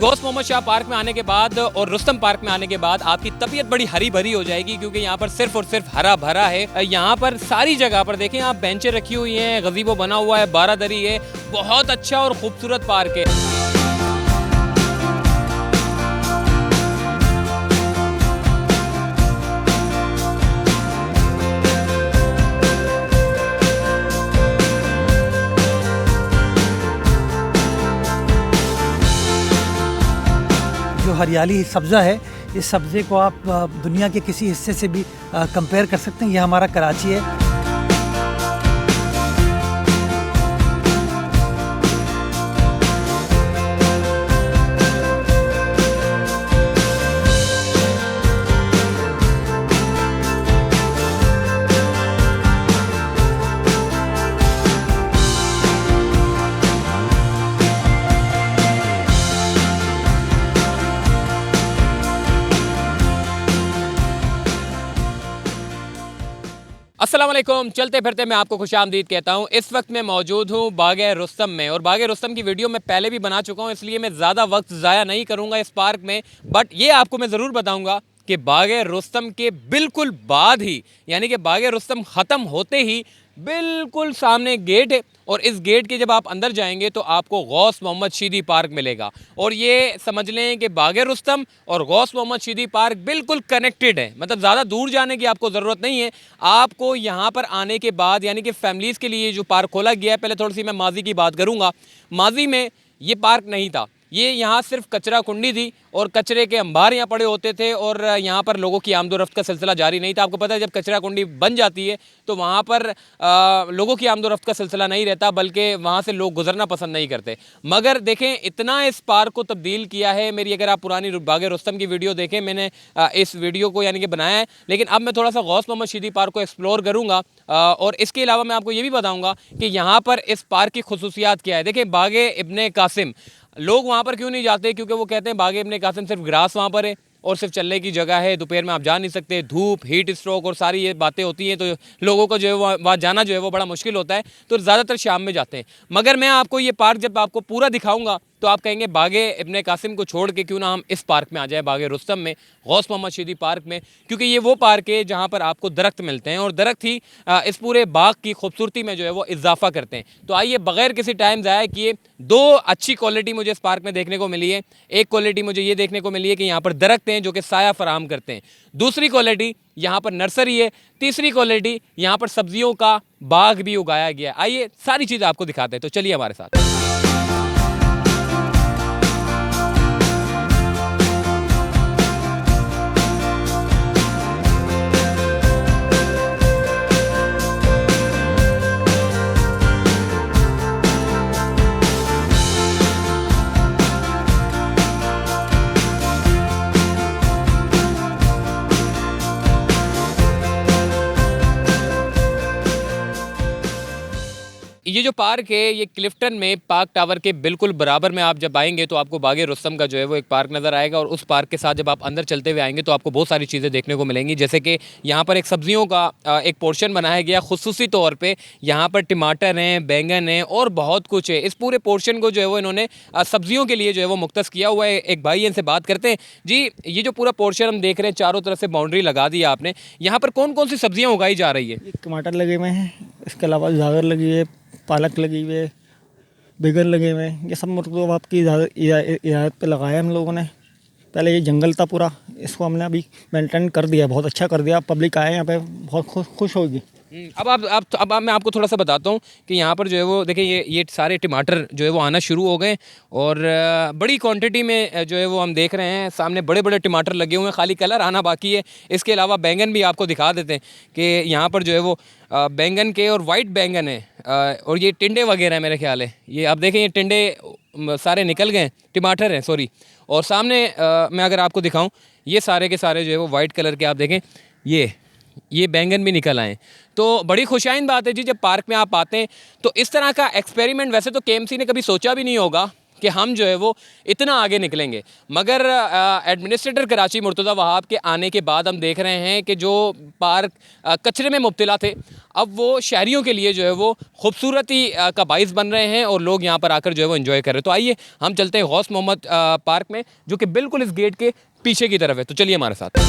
Ghaus Mohammad Shah park में आने के बाद और रुस्तम पार्क में आने के बाद आपकी तबीयत बड़ी हरी भरी हो जाएगी, क्योंकि यहाँ पर सिर्फ और सिर्फ हरा भरा है। यहाँ पर सारी जगह पर देखें आप, बेंचें रखी हुई हैं, गज़ीबो बना हुआ है, बारादरी है। बहुत अच्छा और खूबसूरत पार्क है। जो हरियाली सब्ज़ा है, इस सब्ज़े को आप दुनिया के किसी हिस्से से भी कंपेयर कर सकते हैं। यह हमारा कराची है। अस्सलाम वालेकुम। चलते फिरते मैं आपको खुशामदीद कहता हूँ। इस वक्त मैं मौजूद हूँ बागे रुस्तम में, और बागे रुस्तम की वीडियो मैं पहले भी बना चुका हूँ, इसलिए मैं ज़्यादा वक्त ज़ाया नहीं करूँगा इस पार्क में। बट ये आपको मैं ज़रूर बताऊँगा कि बागे रुस्तम के बिल्कुल बाद ही, यानी कि बागे रुस्तम ख़त्म होते ही बिल्कुल सामने गेट है, और इस गेट के जब आप अंदर जाएंगे तो आपको गौस मोहम्मद शीदी पार्क मिलेगा। और ये समझ लें कि बागे रुस्तम और गौस मोहम्मद शीदी पार्क बिल्कुल कनेक्टेड है, मतलब ज़्यादा दूर जाने की आपको ज़रूरत नहीं है। आपको यहाँ पर आने के बाद, यानी कि फैमिलीज़ के लिए जो पार्क खोला गया है, पहले थोड़ी सी मैं माजी की बात करूँगा। माजी में ये पार्क नहीं था, ये यहाँ सिर्फ कचरा कुंडी थी और कचरे के अंबार यहाँ पड़े होते थे, और यहाँ पर लोगों की आमदोरफ्त का सिलसिला जारी नहीं था। आपको पता है जब कचरा कुंडी बन जाती है तो वहाँ पर लोगों की आमदोरफ्त का सिलसिला नहीं रहता, बल्कि वहाँ से लोग गुजरना पसंद नहीं करते। मगर देखें, इतना इस पार्क को तब्दील किया है। मेरी अगर आप पुरानी बागे रुस्तम की वीडियो देखें, मैंने इस वीडियो को यानी कि बनाया है, लेकिन अब मैं थोड़ा सा गौस मोहम्मद शीदी पार्क को एक्सप्लोर करूँगा। और इसके अलावा मैं आपको ये भी बताऊँगा कि यहाँ पर इस पार्क की खुसूसियात क्या है। देखें, बागे इब्ने कासिम, लोग वहाँ पर क्यों नहीं जाते? क्योंकि वो कहते हैं बागे इब्ने कासिम सिर्फ ग्रास वहाँ पर है और सिर्फ चलने की जगह है, दोपहर में आप जा नहीं सकते, धूप, हीट स्ट्रोक और सारी ये बातें होती हैं, तो लोगों को जो है वहाँ जाना जो है वो बड़ा मुश्किल होता है, तो ज़्यादातर शाम में जाते हैं। मगर मैं आपको ये पार्क जब आपको पूरा दिखाऊंगा तो आप कहेंगे बागे इब्ने कासिम को छोड़ के क्यों ना हम इस पार्क में आ जाए, बागे रुस्तम में, गौस मोहम्मद शीदी पार्क में, क्योंकि ये वो पार्क है जहाँ पर आपको दरख्त मिलते हैं, और दरख्त ही इस पूरे बाग की खूबसूरती में जो है वो इजाफा करते हैं। तो आइए बगैर किसी टाइम ज़ाया किए, दो अच्छी क्वालिटी मुझे इस पार्क में देखने को मिली है। एक क्वालिटी मुझे ये देखने को मिली है कि यहाँ पर दरख्त हैं जो कि साया फराहम करते हैं। दूसरी क्वालिटी, यहाँ पर नर्सरी है। तीसरी क्वालिटी, यहाँ पर सब्जियों का बाग भी उगाया गया है। आइए सारी चीज़ आपको दिखाते हैं, तो चलिए हमारे साथ। ये जो पार्क है ये क्लिफ्टन में पार्क टावर के बिल्कुल बराबर में आप जब आएंगे तो आपको बागे रुस्तम का जो है वो एक पार्क नज़र आएगा, और उस पार्क के साथ जब आप अंदर चलते हुए आएंगे तो आपको बहुत सारी चीज़ें देखने को मिलेंगी। जैसे कि यहाँ पर एक सब्जियों का एक पोर्शन बनाया गया खुसूसी तौर पे। यहाँ पर टमाटर हैं, बैंगन हैं और बहुत कुछ है। इस पूरे पोर्शन को जो है वो इन्होंने सब्जियों के लिए जो है वो मुख्तस किया हुआ है। एक भाई इनसे बात करते हैं। जी, ये जो पूरा पोर्शन हम देख रहे हैं, चारों तरफ से बाउंड्री लगा दी है आपने, यहाँ पर कौन कौन सी सब्जियाँ उगाई जा रही है? टमाटर लगे हुए हैं, इसके अलावा गाजर लगी है, पालक लगी हुई है, बैगन लगे हुए हैं। ये सब मतलब आपकी इजाज़त पे लगाया हम लोगों ने। पहले ये जंगल था पूरा, इसको हमने अभी मेंटेन कर दिया, बहुत अच्छा कर दिया। पब्लिक आए यहाँ पे बहुत खुश होगी। अब मैं आपको थोड़ा सा बताता हूँ कि यहाँ पर जो है वो देखिए, ये सारे टमाटर जो है वो आना शुरू हो गए, और बड़ी क्वांटिटी में जो है वो हम देख रहे हैं। सामने बड़े बड़े टमाटर लगे हुए हैं, खाली कलर आना बाकी है। इसके अलावा बैंगन भी आपको दिखा देते हैं कि यहाँ पर जो है वो बैंगन के, और वाइट बैंगन है, और ये टिंडे वगैरह है मेरे ख्याल है। ये आप देखें, ये टिंडे सारे निकल गए, टमाटर हैं सॉरी। और सामने मैं अगर आपको दिखाऊँ, ये सारे के सारे जो है वो वाइट कलर के आप देखें, ये बैंगन भी निकल आए। तो बड़ी खुशाइन बात है जी, जब पार्क में आप आते हैं तो इस तरह का एक्सपेरिमेंट वैसे तो केएमसी ने कभी सोचा भी नहीं होगा कि हम जो है वो इतना आगे निकलेंगे, मगर एडमिनिस्ट्रेटर कराची मुर्तज़ा वहाब के आने के बाद हम देख रहे हैं कि जो पार्क कचरे में मुब्तला थे, अब वो शहरियों के लिए जो है वो खूबसूरती का बाइस बन रहे हैं और लोग यहाँ पर आकर जो है वो एंजॉय कर रहे हैं। तो आइए हम चलते हैं गौस मोहम्मद पार्क में, जो कि बिल्कुल इस गेट के पीछे की तरफ है। तो चलिए हमारे साथ।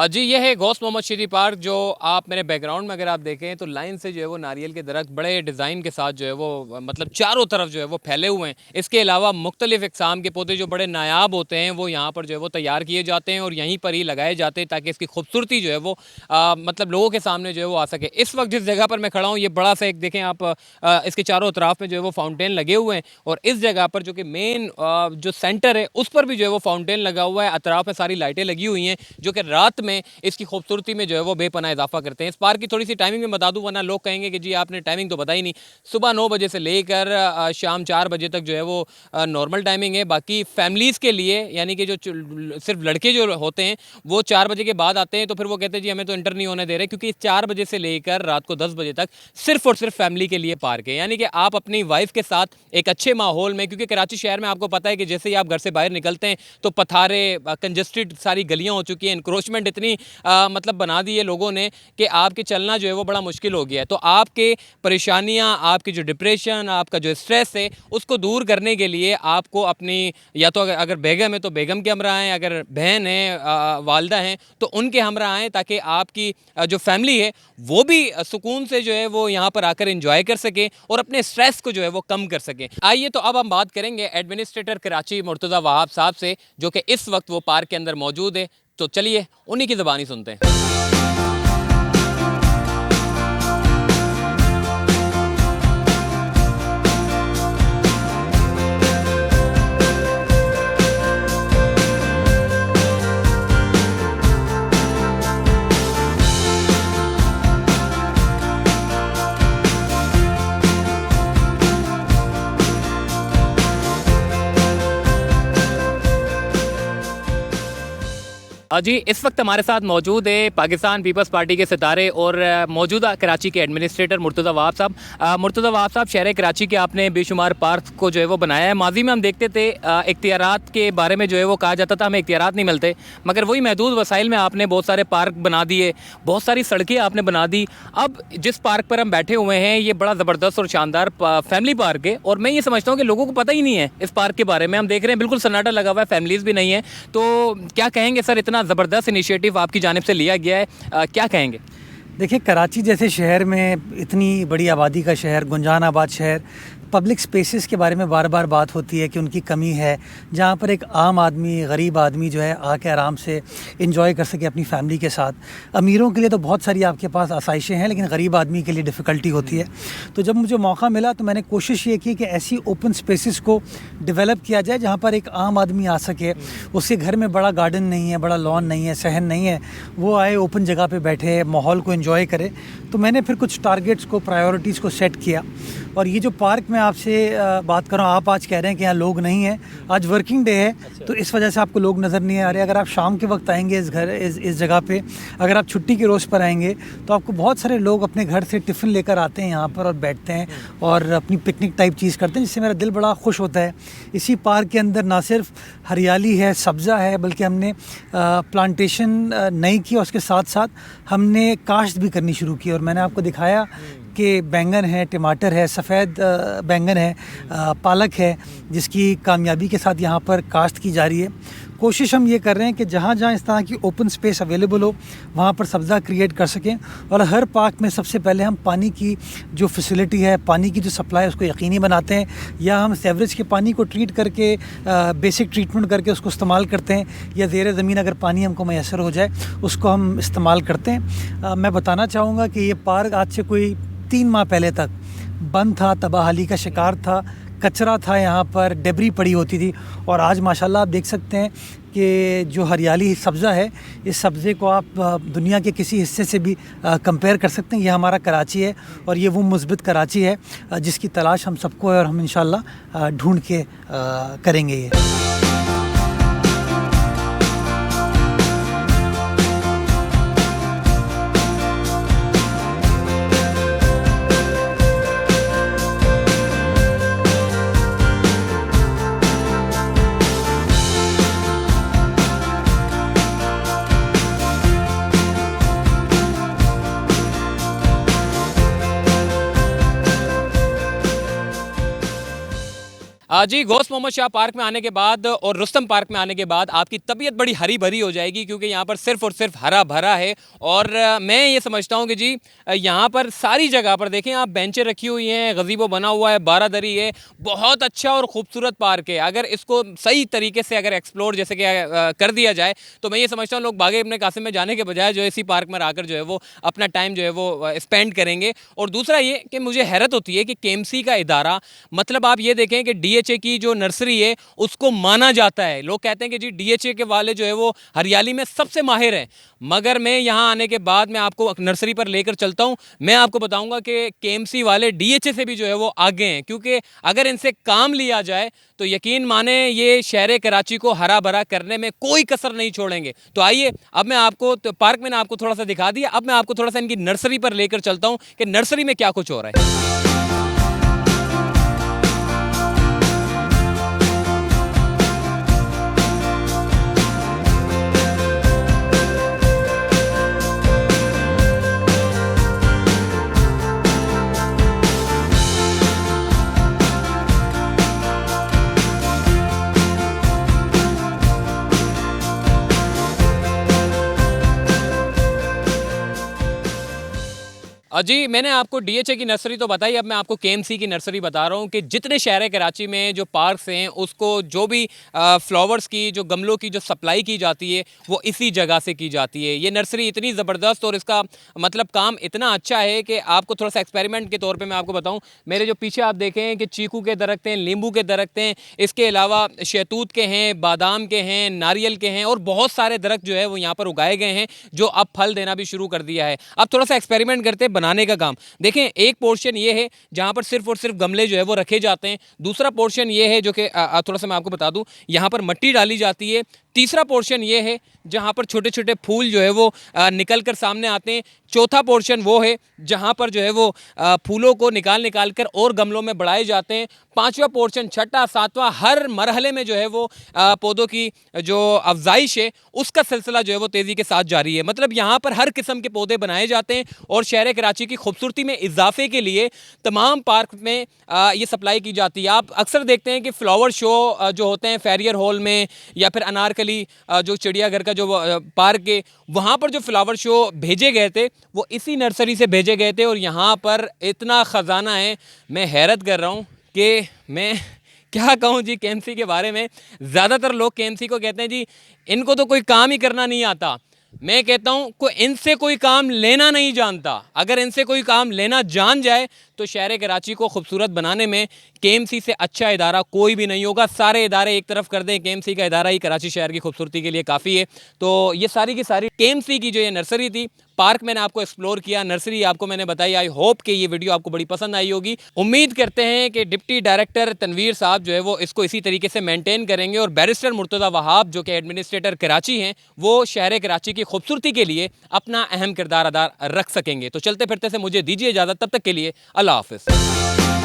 जी ये है गौस मोहम्मद शीरी पार्क, जो आप मेरे बैकग्राउंड में अगर आप देखें तो लाइन से जो है वो नारियल के दरख्त बड़े डिज़ाइन के साथ जो है वो मतलब चारों तरफ जो है वो फैले हुए हैं। इसके अलावा मुख्तलिफ़ इक़साम के पौधे जो बड़े नायाब होते हैं वो यहाँ पर जो है वो तैयार किए जाते हैं और यहीं पर ही लगाए जाते हैं ताकि इसकी खूबसूरती जो है वो मतलब लोगों के सामने जो है वो आ सके। इस वक्त जिस जगह पर मैं खड़ा हूँ ये बड़ा सा एक देखें आप, इसके चारों तरफ में जो है वो फाउंटेन लगे हुए हैं और इस जगह पर जो कि मेन जो सेंटर है उस पर भी जो है वो फाउंटेन लगा हुआ है। अतराफ में सारी लाइटें लगी हुई हैं जो कि रात में इसकी खूबसूरती में जो है वो बेपनाह इजाफा करते हैं। इस पार्क की थोड़ी सी टाइमिंग में बता दूं, वरना लोग कहेंगे कि जी आपने टाइमिंग तो बताई नहीं। सुबह 9 बजे से लेकर शाम 4 बजे तक जो है वो नॉर्मल टाइमिंग है। बाकी फैमिलीज़ के लिए, यानी कि जो सिर्फ लड़के जो होते हैं वो 4 बजे के बाद आते हैं, तो फिर वो कहते हैं जी हमें तो इंटर नहीं होने दे रहे, क्योंकि 4 बजे से लेकर रात को 10 बजे तक सिर्फ और सिर्फ फैमिली के लिए पार्क है। यानी कि आप अपनी वाइफ के साथ एक अच्छे माहौल में, क्योंकि कराची शहर में आपको पता है कि जैसे ही आप घर से बाहर निकलते हैं तो पथारे, कंजस्टेड सारी गलियाँ हो चुकी हैं, इंक्रोचमेंट इतनी मतलब बना दी है लोगों ने कि आपके चलना जो है वो बड़ा मुश्किल हो गया है। तो आपके परेशानियां, आपकी जो डिप्रेशन, आपका जो स्ट्रेस है, उसको दूर करने के लिए आपको अपनी, या तो अगर बेगम है तो बेगम के हमरा आएँ, अगर बहन है, वालदा हैं तो उनके हमरा आएँ, ताकि आपकी जो फैमिली है वो भी सुकून से जो है वो यहाँ पर आकर एंजॉय कर सके और अपने स्ट्रेस को जो है वो कम कर सके। आइए तो अब हम बात करेंगे एडमिनिस्ट्रेटर कराची मुर्तज़ा वहाब साहब से, जो कि इस वक्त वो पार्क के अंदर मौजूद है। तो चलिए उन्हीं की ज़बानी सुनते हैं। जी इस वक्त हमारे साथ मौजूद है पाकिस्तान पीपल्स पार्टी के सितारे और मौजूदा कराची के एडमिनिस्ट्रेटर मुर्तज़ा वहाब साहब। मुर्तज़ा वहाब साहब, शहर कराची के आपने बेशुमार पार्क को जो है वो बनाया है। माजी में हम देखते थे इख्तियारात के बारे में जो है वो कहा जाता था हमें इख्तियारात नहीं मिलते, मगर वही महदूद वसाइल में आपने बहुत सारे पार्क बना दिए, बहुत सारी सड़कें आपने बना दी। अब जिस पार्क पर हम बैठे हुए हैं ये बड़ा ज़बरदस्त और शानदार फैमिली पार्क है, और मैं ये समझता हूँ कि लोगों को पता ही नहीं है इस पार्क के बारे में। हम देख रहे हैं बिल्कुल सन्नाटा लगा हुआ है, फैमिलीज़ भी नहीं है। तो क्या कहेंगे सर, इतना ज़बरदस्त इनिशिएटिव आपकी जानिब से लिया गया है, क्या कहेंगे? देखिए, कराची जैसे शहर में, इतनी बड़ी आबादी का शहर, गुंजान आबाद शहर, पब्लिक स्पेसेस के बारे में बार बार बात होती है कि उनकी कमी है, जहाँ पर एक आम आदमी, गरीब आदमी जो है आके आराम से एंजॉय कर सके अपनी फैमिली के साथ। अमीरों के लिए तो बहुत सारी आपके पास आसाइशें हैं, लेकिन गरीब आदमी के लिए डिफ़िकल्टी होती है। तो जब मुझे मौका मिला तो मैंने कोशिश ये की कि ऐसी ओपन स्पेसेस को डेवलप किया जाए जहाँ पर एक आम आदमी आ सके, उसके घर में बड़ा गार्डन नहीं है, बड़ा लॉन नहीं है, सहन नहीं है, वो आए ओपन जगह पर बैठे, माहौल को एंजॉय करे। तो मैंने फिर कुछ टारगेट्स को, प्रायोरिटीज़ को सेट किया। और ये जो पार्क में आपसे बात कर रहा हूँ, आप आज कह रहे हैं कि यहाँ लोग नहीं हैं, आज वर्किंग डे है, तो इस वजह से आपको लोग नज़र नहीं आ रहे। अगर आप शाम के वक्त आएंगे इस जगह पे, अगर आप छुट्टी के रोज़ पर आएंगे तो आपको बहुत सारे लोग अपने घर से टिफ़िन लेकर आते हैं यहाँ पर और बैठते हैं और अपनी पिकनिक टाइप चीज़ करते हैं, जिससे मेरा दिल बड़ा खुश होता है। इसी पार्क के अंदर ना सिर्फ हरियाली है, सब्ज़ा है, बल्कि हमने प्लांटेशन नई की और उसके साथ साथ हमने काश्त भी करनी शुरू की। और मैंने आपको दिखाया कि बैंगन है, टमाटर है, सफ़ेद बैंगन है, पालक है, जिसकी कामयाबी के साथ यहाँ पर काश्त की जा रही है। कोशिश हम ये कर रहे हैं कि जहाँ जहाँ इस तरह की ओपन स्पेस अवेलेबल हो वहाँ पर सब्ज़ा क्रिएट कर सकें। और हर पार्क में सबसे पहले हम पानी की जो फैसिलिटी है, पानी की जो सप्लाई है, उसको यकीनी बनाते हैं, या हम सेवरेज के पानी को ट्रीट करके बेसिक ट्रीटमेंट करके उसको इस्तेमाल करते हैं, या ज़ेर ज़मीन अगर पानी हमको मैसर हो जाए उसको हम इस्तेमाल करते हैं। मैं बताना चाहूँगा कि ये पार्क आज से कोई 3 माह पहले तक बंद था, तबाहाली का शिकार था, कचरा था, यहाँ पर डेबरी पड़ी होती थी। और आज माशाल्लाह आप देख सकते हैं कि जो हरियाली सब्ज़ा है, इस सब्ज़े को आप दुनिया के किसी हिस्से से भी कंपेयर कर सकते हैं। ये हमारा कराची है और ये वो मुस्बित कराची है जिसकी तलाश हम सबको है और हम इंशाल्लाह ढूंढ के करेंगे ये। जी, गौस मोहम्मद शाह पार्क में आने के बाद और रुस्तम पार्क में आने के बाद आपकी तबीयत बड़ी हरी भरी हो जाएगी, क्योंकि यहाँ पर सिर्फ और सिर्फ हरा भरा है। और मैं ये समझता हूँ कि जी यहाँ पर सारी जगह पर देखें आप, बेंचें रखी हुई हैं, गज़ीबो बना हुआ है, बारादरी है, बहुत अच्छा और ख़ूबसूरत पार्क है। अगर इसको सही तरीके से अगर एक्सप्लोर जैसे कि कर दिया जाए तो मैं ये समझता हूँ लोग बागे इब्न कासिम में जाने के बजाय जो है इसी पार्क में आकर जो है वो अपना टाइम जो है वो स्पेंड करेंगे। और दूसरा ये कि मुझे हैरत होती है कि KMC का इदारा, मतलब आप ये देखें कि DHA की जो नर्सरी है उसको माना जाता है। लोग कहते हैं कि जी DHA के वाले जो है वो हरियाली में सबसे माहिर हैं, मगर मैं यहाँ आने के बाद मैं आपको नर्सरी पर लेकर चलता हूँ, मैं आपको बताऊंगा कि KMC वाले DHA से भी जो है वो आगे हैं। क्योंकि अगर इनसे काम लिया जाए तो यकीन माने ये शहर कराची को हरा भरा करने में कोई कसर नहीं छोड़ेंगे। तो आइए अब मैं आपको तो पार्क में आपको थोड़ा सा दिखा दिया, अब मैं आपको थोड़ा सा इनकी नर्सरी पर लेकर चलता हूँ कि नर्सरी में क्या कुछ हो रहा है। जी, मैंने आपको DHA की नर्सरी तो बताई, अब मैं आपको KMC की नर्सरी बता रहा हूँ कि जितने शहर कराची में जो पार्क्स हैं उसको जो भी फ्लावर्स की जो गमलों की जो सप्लाई की जाती है वो इसी जगह से की जाती है। ये नर्सरी इतनी ज़बरदस्त और इसका मतलब काम इतना अच्छा है कि आपको थोड़ा सा एक्सपेरिमेंट के तौर पे मैं आपको बताऊँ, मेरे जो पीछे आप देखें कि चीकू के दरख्त हैं, नींबू के दरख्त हैं, इसके अलावा शहतूत के हैं, बादाम के हैं, नारियल के हैं और बहुत सारे दरख्त जो है वो यहाँ पर उगाए गए हैं जो अब फल देना भी शुरू कर दिया है। अब थोड़ा सा एक्सपेरिमेंट करते हैं बनाने का काम। देखें, एक पोर्शन ये है जहां पर सिर्फ और सिर्फ गमले जो है वो रखे जाते हैं। दूसरा पोर्शन ये है जो कि थोड़ा सा मैं आपको बता दूं, यहां पर मिट्टी डाली जाती है। तीसरा पोर्शन ये है जहां पर छोटे छोटे फूल जो है वो निकल कर सामने आते हैं। चौथा पोर्शन वो है जहां पर जो है वो फूलों को निकाल कर और गमलों में बढ़ाए जाते हैं। पांचवा पोर्शन, छठा, सातवां, हर मरहले में जो है वो पौधों की जो अफजाइश है उसका सिलसिला जो है वो तेज़ी के साथ जारी है। मतलब यहाँ पर हर किस्म के पौधे बनाए जाते हैं और शहर कराची की खूबसूरती में इजाफे के लिए तमाम पार्क में ये सप्लाई की जाती है। आप अक्सर देखते हैं कि फ्लावर शो जो होते हैं फेरियर हॉल में या फिर अनारकली जो चिड़ियाघर का जो पार्क है, वहाँ पर जो फ्लावर शो भेजे गए थे वो इसी नर्सरी से भेजे गए थे। और यहाँ पर इतना ख़जाना है, मैं हैरत कर रहा हूँ कि मैं क्या कहूँ जी KMC के बारे में। ज़्यादातर लोग KMC को कहते हैं जी इनको तो कोई काम ही करना नहीं आता। मैं कहता हूँ को इनसे कोई काम लेना नहीं जानता। अगर इनसे कोई काम लेना जान जाए तो शहर कराची को खूबसूरत बनाने में KMC से अच्छा इदारा कोई भी नहीं होगा। सारे इदारे एक तरफ कर दें, KMC का इदारा ही कराची शहर की खूबसूरती के लिए काफ़ी है। तो ये सारी की सारी KMC की जो ये नर्सरी थी, पार्क मैंने आपको एक्सप्लोर किया, नर्सरी आपको मैंने बताई। आई होप कि ये वीडियो आपको बड़ी पसंद आई होगी। उम्मीद करते हैं कि डिप्टी डायरेक्टर तनवीर साहब जो है वो इसको इसी तरीके से मेंटेन करेंगे और बैरिस्टर मुर्तज़ा वहाब जो कि एडमिनिस्ट्रेटर कराची हैं वो शहर कराची की खूबसूरती के लिए अपना अहम किरदार अदा रख सकेंगे। तो चलते फिरते से मुझे दीजिए इजाज़त, तब तक के लिए अल्लाह हाफ़िज़।